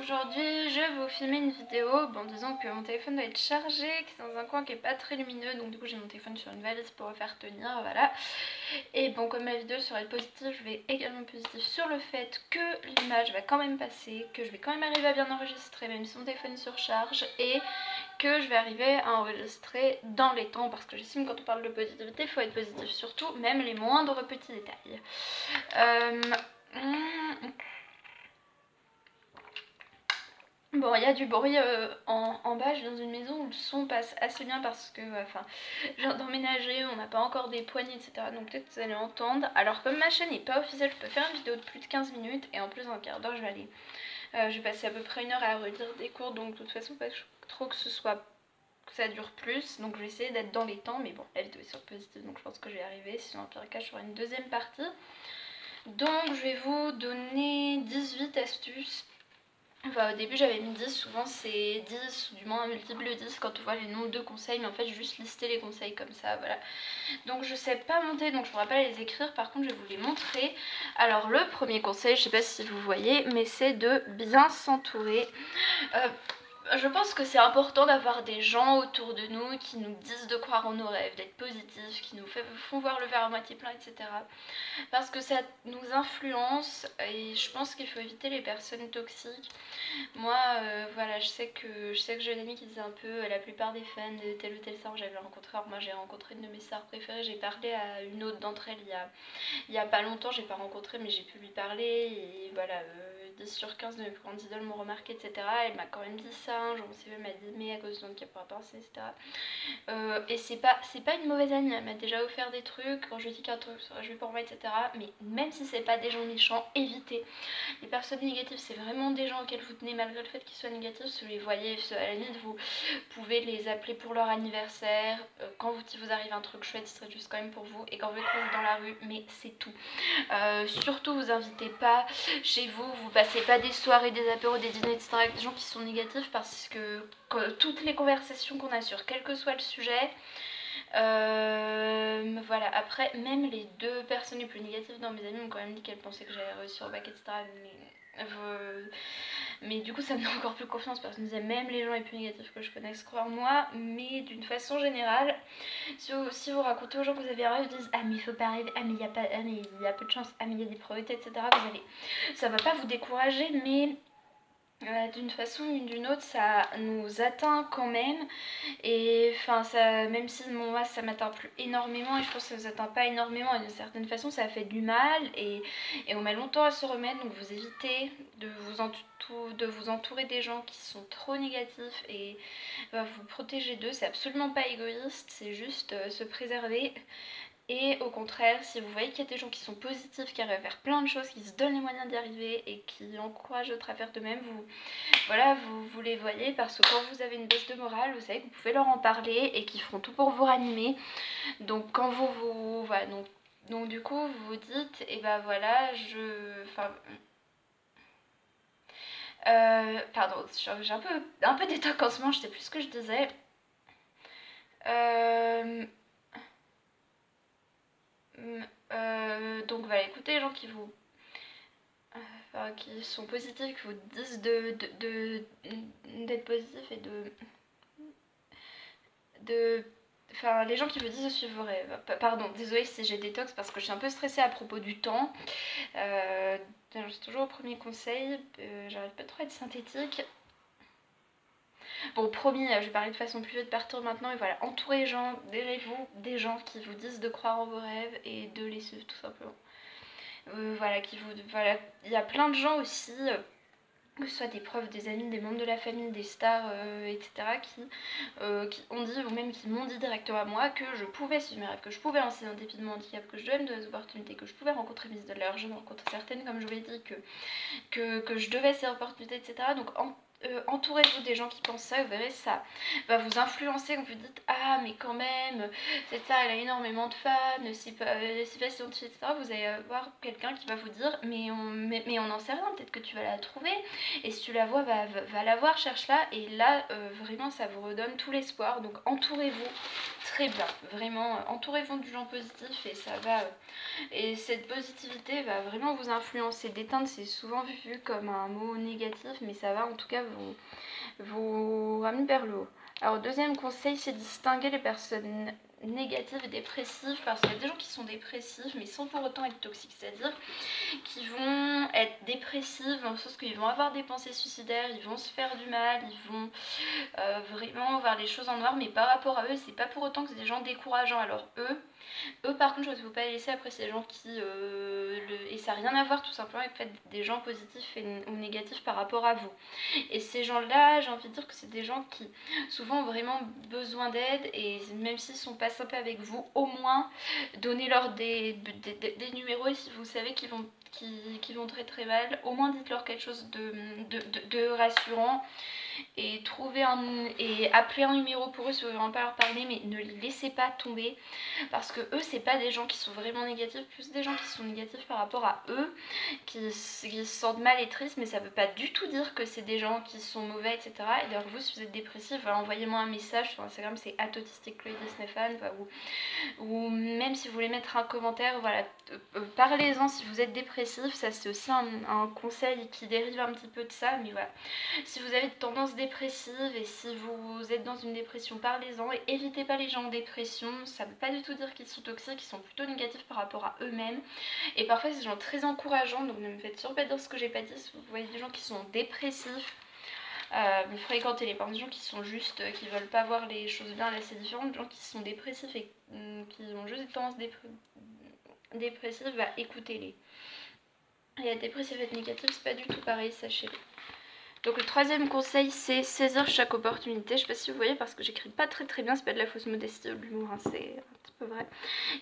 aujourd'hui je vais vous filmer une vidéo, bon disons que mon téléphone doit être chargé, qui est dans un coin qui est pas très lumineux, donc du coup j'ai mon téléphone sur une valise pour le faire tenir, voilà. Et bon, comme ma vidéo sera positive, je vais également positive sur le fait que l'image va quand même passer, que je vais quand même arriver à bien enregistrer même si mon téléphone est surcharge, et que je vais arriver à enregistrer dans les temps, parce que j'estime que quand on parle de positivité, il faut être positif surtout, même les moindres petits détails. Bon, il y a du bruit en bas, je suis dans une maison où le son passe assez bien parce que, enfin, je viens d'emménager, on n'a pas encore des poignées, etc. Donc peut-être que vous allez entendre. Alors comme ma chaîne n'est pas officielle, je peux faire une vidéo de plus de 15 minutes et en plus un quart d'heure, je vais passer à peu près 1 heure à redire des cours, donc de toute façon, pas trop que ça dure plus. Donc je vais essayer d'être dans les temps, mais bon, la vidéo est sur positive, donc je pense que je vais y arriver. Sinon, en pire cas, je ferai une deuxième partie. Donc je vais vous donner 18 astuces. Enfin, au début j'avais mis 10, souvent c'est 10 ou du moins un multiple de 10 quand on voit les nombres de conseils, mais en fait juste lister les conseils comme ça, voilà. Donc je sais pas monter, donc je pourrais pas les écrire, par contre je vais vous les montrer. Alors le premier conseil, je sais pas si vous voyez, mais c'est de bien s'entourer. Je pense que c'est important d'avoir des gens autour de nous qui nous disent de croire en nos rêves, d'être positifs, qui nous font voir le verre à moitié plein, etc. Parce que ça nous influence et je pense qu'il faut éviter les personnes toxiques. Moi, voilà, je sais que j'ai une amie qui disait un peu la plupart des fans de telle ou telle star, j'avais rencontré. Alors moi j'ai rencontré une de mes stars préférées, j'ai parlé à une autre d'entre elles il y a pas longtemps, j'ai pas rencontré mais j'ai pu lui parler et voilà, 10 sur 15 de mes plus grandes idoles m'ont remarqué, etc. Elle m'a quand même dit ça, genre mon CV m'a dit mais à cause de handicap par penser, etc. Et c'est pas une mauvaise amie, elle m'a déjà offert des trucs, quand je lui dis qu'un truc sera joué pour moi, etc. Mais même si c'est pas des gens méchants, évitez. Les personnes négatives, c'est vraiment des gens auxquels vous tenez malgré le fait qu'ils soient négatifs. Si vous les voyez, à la limite, vous pouvez les appeler pour leur anniversaire. Quand vous arrive un truc chouette, ce serait juste quand même pour vous. Et quand vous les croisez dans la rue, mais c'est tout. Surtout, vous invitez pas chez vous, vous passez pas des soirées, des apéros, des dîners, etc. avec des gens qui sont négatifs parce que toutes les conversations qu'on a sur quel que soit le sujet, voilà, après, même les 2 personnes les plus négatives dans mes amis m'ont quand même dit qu'elles pensaient que j'allais réussir au bac, etc. Mais du coup, ça me donne encore plus confiance parce que je me disais, même les gens les plus négatifs que je connaisse croient en moi. Mais d'une façon générale, si vous racontez aux gens que vous avez un rêve, ils disent ah, mais il faut pas rêver, ah, mais il y a pas, ah, mais il y a peu de chance, ah, mais il y a des probabilités, etc. Ça va pas vous décourager, mais d'une façon ou d'une autre, ça nous atteint quand même. Et enfin, même si moi ça m'atteint plus énormément, et je pense que ça nous atteint pas énormément, et d'une certaine façon ça fait du mal, et on met longtemps à se remettre. Donc vous évitez de vous entourer des gens qui sont trop négatifs et vous protéger d'eux. C'est absolument pas égoïste, c'est juste se préserver. Et au contraire, si vous voyez qu'il y a des gens qui sont positifs, qui arrivent à faire plein de choses, qui se donnent les moyens d'y arriver et qui encouragent d'autres à faire de même, vous les voyez, parce que quand vous avez une baisse de morale, vous savez que vous pouvez leur en parler et qu'ils feront tout pour vous ranimer. Donc quand voilà, donc du coup vous vous dites, et ben voilà, pardon, j'ai un peu d'état en ce moment, je sais plus ce que je disais. Donc voilà, écoutez les gens qui qui sont positifs, qui vous disent d'être positif et enfin, les gens qui vous disent de suivre vos rêves. Pardon, désolée si j'ai détox parce que je suis un peu stressée à propos du temps. C'est toujours au premier conseil, j'arrive pas trop à être synthétique. Bon, promis, je vais parler de façon plus vite partir maintenant. Et voilà, entourez les gens, derrière-vous des gens qui vous disent de croire en vos rêves et de les suivre tout simplement. Voilà, il y a plein de gens aussi, que ce soit des profs, des amis, des membres de la famille, des stars, etc., qui ont dit, ou même qui m'ont dit directement à moi que je pouvais suivre mes rêves, que je pouvais lancer un dépit de mon handicap, que je devais me donner des opportunités, que je pouvais rencontrer mes idoles. Alors je me rencontre certaines, comme je vous l'ai dit, que je devais ces opportunités, etc. Donc entourez-vous des gens qui pensent ça, vous verrez, ça va vous influencer, vous vous dites ah mais quand même, cette star elle a énormément de fans, c'est pas scientifique, etc. Vous allez avoir quelqu'un qui va vous dire mais on n'en sait rien, peut-être que tu vas la trouver, et si tu la vois, va la voir, cherche-la, et là vraiment ça vous redonne tout l'espoir. Donc entourez-vous très bien, vraiment, entourez-vous de gens positifs, et ça va et cette positivité va vraiment vous influencer. Déteindre, c'est souvent vu comme un mot négatif, mais ça va en tout cas vous ramener vers le haut. Alors, deuxième conseil, c'est distinguer les personnes négatives et dépressives, parce qu'il y a des gens qui sont dépressifs mais sans pour autant être toxiques, c'est-à-dire qui vont être dépressifs dans le sens qu'ils vont avoir des pensées suicidaires, ils vont se faire du mal, ils vont vraiment voir les choses en noir, mais par rapport à eux, c'est pas pour autant que c'est des gens décourageants. Alors eux par contre, je ne veux pas les laisser. Après, c'est des gens qui et ça n'a rien à voir tout simplement avec le fait des gens positifs ou négatifs par rapport à vous. Et ces gens-là, j'ai envie de dire que c'est des gens qui souvent ont vraiment besoin d'aide, et même s'ils sont pas sympas avec vous, au moins donnez-leur des numéros, et si vous savez qu'ils vont très très mal, au moins dites-leur quelque chose de rassurant, et appeler un numéro pour eux si vous ne voulez pas leur parler, mais ne les laissez pas tomber, parce que eux, c'est pas des gens qui sont vraiment négatifs, plus des gens qui sont négatifs par rapport à eux, qui se sentent mal et tristes, mais ça veut pas du tout dire que c'est des gens qui sont mauvais, etc. Et d'ailleurs, vous, si vous êtes dépressif, voilà, envoyez-moi un message sur Instagram, c'est @autisticchloé_stéphane, ou même si vous voulez mettre un commentaire, voilà, parlez-en si vous êtes dépressif. Ça, c'est aussi un conseil qui dérive un petit peu de ça, mais voilà. Si vous avez une tendance dépressive et si vous êtes dans une dépression, parlez-en, et évitez pas les gens en dépression. Ça veut pas du tout dire qu'ils sont toxiques, ils sont plutôt négatifs par rapport à eux-mêmes. Et parfois c'est des gens très encourageants, donc ne me faites surtout pas dire ce que j'ai pas dit. Si vous voyez des gens qui sont dépressifs, vous fréquentez-les. Par exemple, des gens qui sont juste, qui veulent pas voir les choses bien, là c'est différent. Des gens qui sont dépressifs et qui ont juste des tendances dépressives, bah écoutez-les. Et être dépressif et être négatif, c'est pas du tout pareil, sachez-le. Donc le troisième conseil, c'est saisir chaque opportunité. Je sais pas si vous voyez, parce que j'écris pas très bien, c'est pas de la fausse modestie ou de l'humour, hein, c'est un petit peu vrai.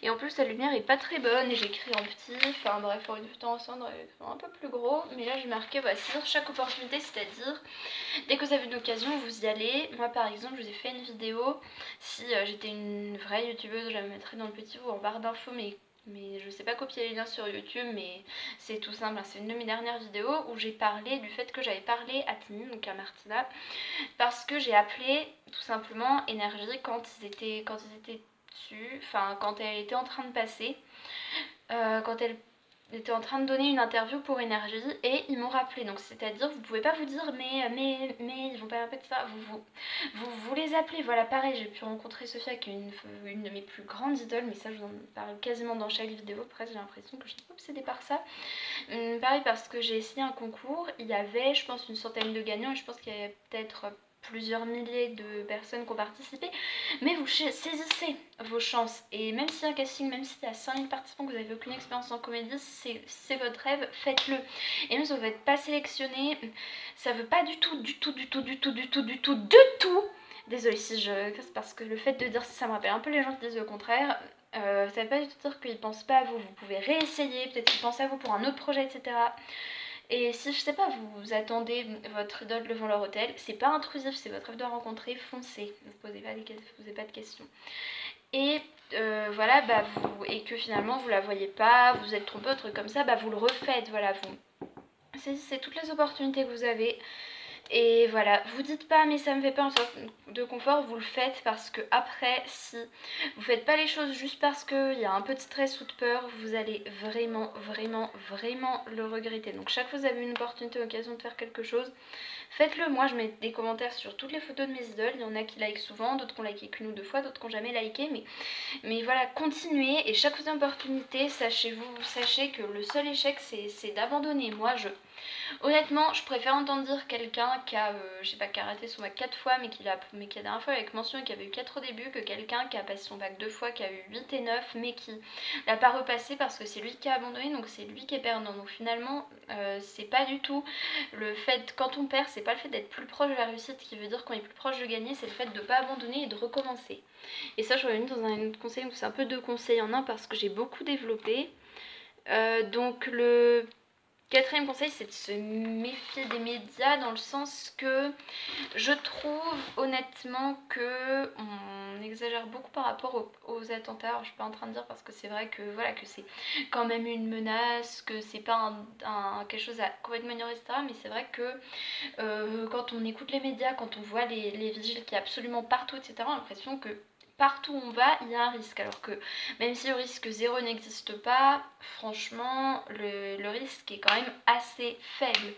Et en plus la lumière est pas très bonne et j'écris en petit, enfin bref, pour une photo ensemble un peu plus gros. Mais là j'ai marqué, voilà, saisir chaque opportunité, c'est-à-dire dès que vous avez une occasion, vous y allez. Moi par exemple, je vous ai fait une vidéo, si j'étais une vraie youtubeuse, je la mettrais dans le petit ou en barre d'infos, mais je sais pas copier les liens sur YouTube, mais c'est tout simple, c'est une de mes dernières vidéos où j'ai parlé du fait que j'avais parlé à Tini, donc à Martina, parce que j'ai appelé tout simplement Énergie quand ils étaient dessus, enfin quand elle était en train de passer, quand elle était en train de donner une interview pour Énergie, et ils m'ont rappelé. Donc c'est-à-dire, vous pouvez pas vous dire mais ils vont pas répéter ça, vous les appelez. Voilà, pareil, j'ai pu rencontrer Sophia qui est une de mes plus grandes idoles, mais ça je vous en parle quasiment dans chaque vidéo, presque j'ai l'impression que je suis obsédée par ça. Pareil, parce que j'ai essayé un concours, il y avait je pense une centaine de gagnants, et je pense qu'il y avait peut-être plusieurs milliers de personnes qui ont participé, mais vous saisissez vos chances, et même s'il y a un casting, même s'il y a 5000 participants, que vous n'avez aucune expérience en comédie, c'est votre rêve, faites-le. Et même si vous n'êtes pas sélectionné, ça veut pas du tout, désolée si je casse, parce que le fait de dire ça me rappelle un peu les gens qui disent le contraire. Ça veut pas du tout dire qu'ils pensent pas à vous, vous pouvez réessayer, peut-être qu'ils pensent à vous pour un autre projet, etc. Et si, je sais pas, vous attendez votre idole devant leur hôtel, c'est pas intrusif, c'est votre rêve de la rencontrer, foncez, vous posez pas de questions. Et voilà, et que finalement vous la voyez pas, vous êtes trompé, un truc comme ça, vous le refaites, voilà, vous saisissez toutes les opportunités que vous avez. Et voilà, vous dites pas mais ça me fait pas en sorte de confort, vous le faites, parce que après, si vous faites pas les choses juste parce qu'il y a un peu de stress ou de peur, vous allez vraiment le regretter. Donc chaque fois que vous avez une opportunité, l'occasion de faire quelque chose, faites-le. Moi je mets des commentaires sur toutes les photos de mes idoles, il y en a qui like souvent, d'autres qui ont liké qu'une ou deux fois, d'autres qui n'ont jamais liké, mais voilà, continuez, et chaque fois que vous avez une opportunité, sachez que le seul échec c'est d'abandonner. Honnêtement, je préfère entendre dire quelqu'un qui a, je sais pas, qui a raté son bac 4 fois, mais qui a la dernière fois avec mention et qui avait eu 4 au début, que quelqu'un qui a passé son bac 2 fois, qui a eu 8 et 9, mais qui l'a pas repassé parce que c'est lui qui a abandonné, donc c'est lui qui est perdant. Donc finalement, c'est pas du tout le fait, quand on perd, c'est pas le fait d'être plus proche de la réussite qui veut dire qu'on est plus proche de gagner, c'est le fait de pas abandonner et de recommencer. Et ça, je reviens dans un conseil, c'est un peu deux conseils en un parce que j'ai beaucoup développé. Donc Quatrième conseil, c'est de se méfier des médias dans le sens que je trouve honnêtement que on exagère beaucoup par rapport aux attentats. Alors, je suis pas en train de dire parce que c'est vrai que voilà que c'est quand même une menace, que c'est pas quelque chose à complètement ignorer, etc. Mais c'est vrai que quand on écoute les médias, quand on voit les vigiles qui est absolument partout, etc., on a l'impression que partout où on va, il y a un risque. Alors que même si le risque zéro n'existe pas, franchement, le risque est quand même assez faible.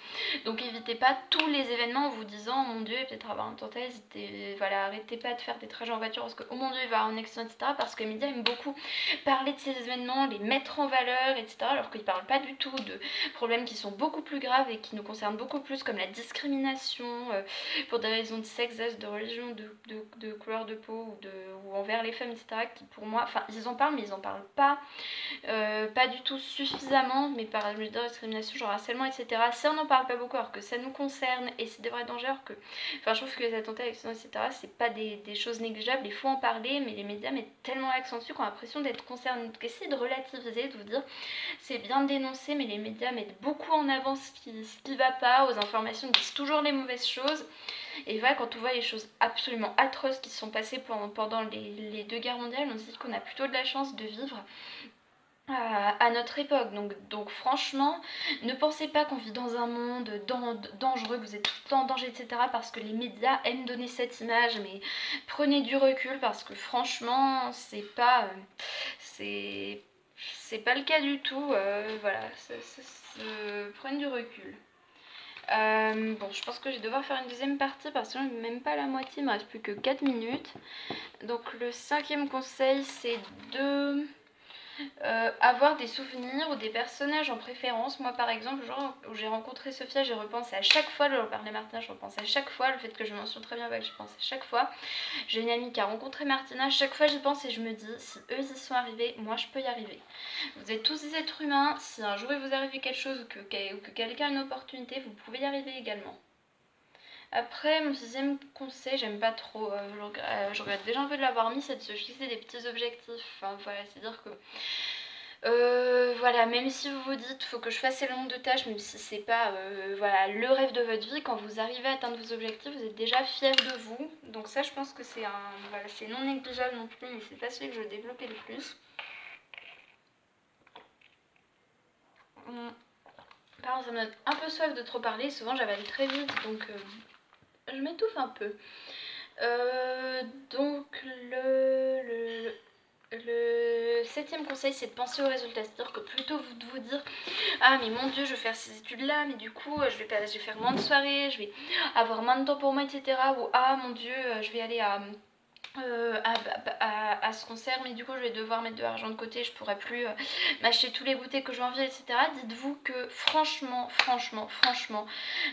Donc évitez pas tous les événements en vous disant oh mon dieu, il va peut-être avoir un attentat, voilà, arrêtez pas de faire des trajets en voiture parce que oh mon dieu, il va avoir un accident, etc. Parce que les médias aiment beaucoup parler de ces événements, les mettre en valeur, etc. Alors qu'ils parlent pas du tout de problèmes qui sont beaucoup plus graves et qui nous concernent beaucoup plus, comme la discrimination pour des raisons de sexe, d'âge, de religion, de couleur de peau ou envers les femmes, etc. Qui pour moi, enfin ils en parlent mais ils en parlent pas du tout suffisamment, mais par de discrimination, genre harcèlement, etc. Ça on n'en parle pas beaucoup alors que ça nous concerne et c'est des vrais dangers alors que, enfin je trouve que les attentats, accidents, etc. c'est pas des choses négligeables, il faut en parler, mais les médias mettent tellement l'accent dessus qu'on a l'impression d'être concernés. Donc essayez de relativiser, de vous dire c'est bien de dénoncer, mais les médias mettent beaucoup en avant ce qui va pas, aux informations disent toujours les mauvaises choses. Et voilà, quand on voit les choses absolument atroces qui se sont passées pendant les deux guerres mondiales, on se dit qu'on a plutôt de la chance de vivre à notre époque. Donc franchement, ne pensez pas qu'on vit dans un monde dangereux, que vous êtes tout le temps en danger, etc. parce que les médias aiment donner cette image, mais prenez du recul parce que franchement, c'est pas le cas du tout. Voilà, prenez du recul. Bon, je pense que je vais devoir faire une deuxième partie parce que même pas la moitié, il me reste plus que 4 minutes. Donc le cinquième conseil, c'est de avoir des souvenirs ou des personnages en préférence. Moi par exemple, le jour où j'ai rencontré Sophia, j'ai repensé à chaque fois, le parler Martina, je repense à chaque fois, le fait que je m'en souviens très bien avec, je pense à chaque fois. J'ai une amie qui a rencontré Martina, chaque fois j'y pense et je me dis, si eux y sont arrivés, moi je peux y arriver. Vous êtes tous des êtres humains, si un jour il vous arrive quelque chose ou que quelqu'un a une opportunité, vous pouvez y arriver également. Après, mon sixième conseil, j'aime pas trop, je regrette déjà un peu de l'avoir mis, c'est de se fixer des petits objectifs. Enfin voilà, c'est-à-dire que voilà, même si vous vous dites faut que je fasse tel nombre de tâches, même si c'est pas voilà, le rêve de votre vie, quand vous arrivez à atteindre vos objectifs, vous êtes déjà fier de vous. Donc ça, je pense que voilà, c'est non négligeable non plus, mais c'est pas celui que je veux développer le plus. Par contre, ça me donne un peu soif de trop parler, souvent j'avale très vite, donc je m'étouffe un peu. Donc le septième conseil, c'est de penser aux résultats. C'est-à-dire que plutôt vous de vous dire ah mais mon dieu, je vais faire ces études là, mais du coup je vais faire moins de soirées, je vais avoir moins de temps pour moi, etc. Ou ah mon dieu, je vais aller à ce concert, mais du coup je vais devoir mettre de l'argent de côté, je pourrai plus m'acheter tous les goûters que j'ai envie, etc. Dites-vous que franchement,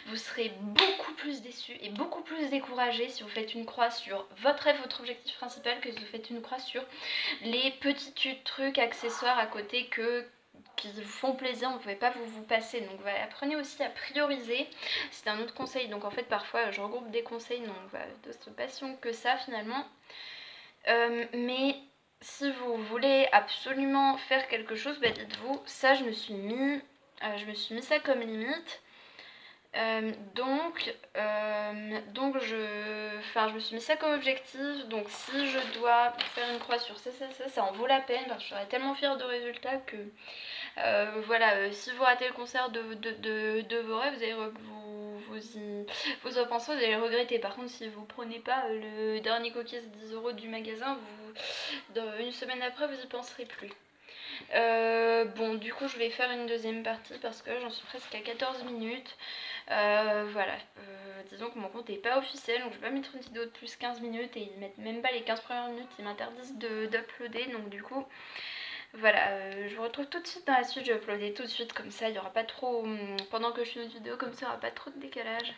vous serez beaucoup plus déçus et beaucoup plus découragés si vous faites une croix sur votre rêve, votre objectif principal, que si vous faites une croix sur les petits trucs accessoires à côté qui vous font plaisir, vous ne pouvez pas vous passer. Donc voilà, apprenez aussi à prioriser, c'est un autre conseil. Donc en fait parfois je regroupe des conseils, donc voilà, d'autres passions que ça finalement. Mais si vous voulez absolument faire quelque chose, bah dites-vous, ça je me suis mis ça comme limite. Je me suis mis ça comme objectif. Donc si je dois faire une croix sur ça en vaut la peine parce que je serais tellement fière de résultats que voilà, si vous ratez le concert de vos rêves, vous allez vous en pensez, vous allez regretter. Par contre, si vous prenez pas le dernier cookies 10€ du magasin, une semaine après, vous y penserez plus. Bon, du coup, je vais faire une deuxième partie parce que j'en suis presque à 14 minutes. Voilà, disons que mon compte n'est pas officiel, donc je vais pas mettre une vidéo de plus 15 minutes et ils mettent même pas les 15 premières minutes, ils m'interdisent d'uploader, donc du coup, voilà, je vous retrouve tout de suite dans la suite, je vais uploader tout de suite, comme ça il y aura pas trop, pendant que je fais une vidéo, comme ça il y aura pas trop de décalage.